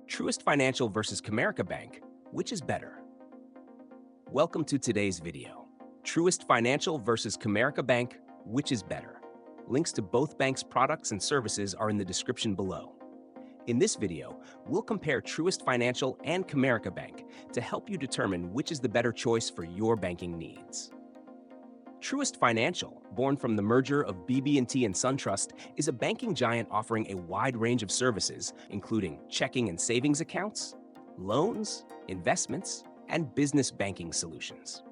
Truist Financial versus Comerica Bank, which is better? Welcome to today's video. Truist Financial versus Comerica Bank, which is better? Links to both banks' products and services are in the description below. In this video, we'll compare Truist Financial and Comerica Bank to help you determine which is the better choice for your banking needs. Truist Financial, born from the merger of BB&T and SunTrust, is a banking giant offering a wide range of services, including checking and savings accounts, loans, investments, and business banking solutions.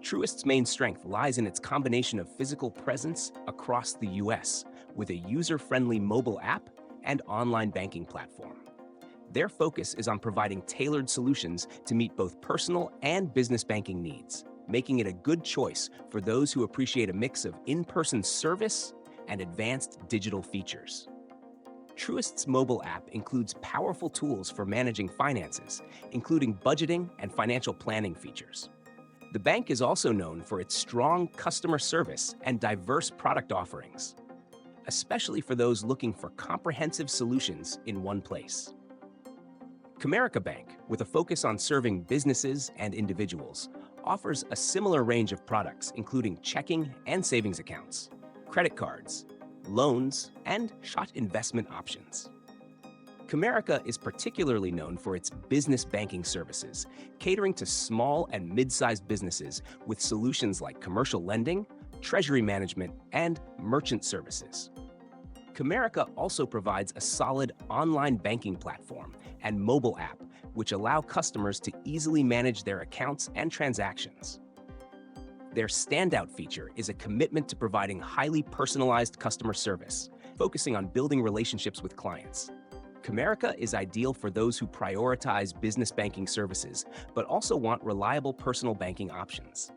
Truist's main strength lies in its combination of physical presence across the U.S., with a user-friendly mobile app and online banking platform. Their focus is on providing tailored solutions to meet both personal and business banking needs, making it a good choice for those who appreciate a mix of in-person service and advanced digital features. Truist's mobile app includes powerful tools for managing finances, including budgeting and financial planning features. The bank is also known for its strong customer service and diverse product offerings, especially for those looking for comprehensive solutions in one place. Comerica Bank, with a focus on serving businesses and individuals, offers a similar range of products, including checking and savings accounts, credit cards, loans, and short investment options. Comerica is particularly known for its business banking services, catering to small and mid-sized businesses with solutions like commercial lending, treasury management, and merchant services. Comerica also provides a solid online banking platform and mobile app, which allow customers to easily manage their accounts and transactions. Their standout feature is a commitment to providing highly personalized customer service, focusing on building relationships with clients. Comerica is ideal for those who prioritize business banking services, but also want reliable personal banking options.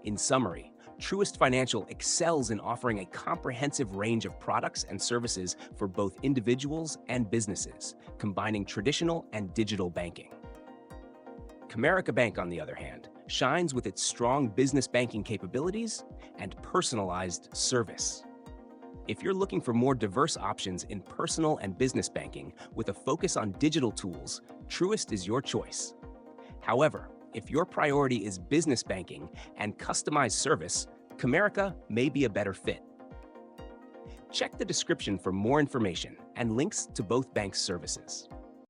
In summary, Truist Financial excels in offering a comprehensive range of products and services for both individuals and businesses, combining traditional and digital banking. Comerica Bank, on the other hand, shines with its strong business banking capabilities and personalized service. If you're looking for more diverse options in personal and business banking with a focus on digital tools, Truist is your choice. However, if your priority is business banking and customized service, Comerica may be a better fit. Check the description for more information and links to both banks' services.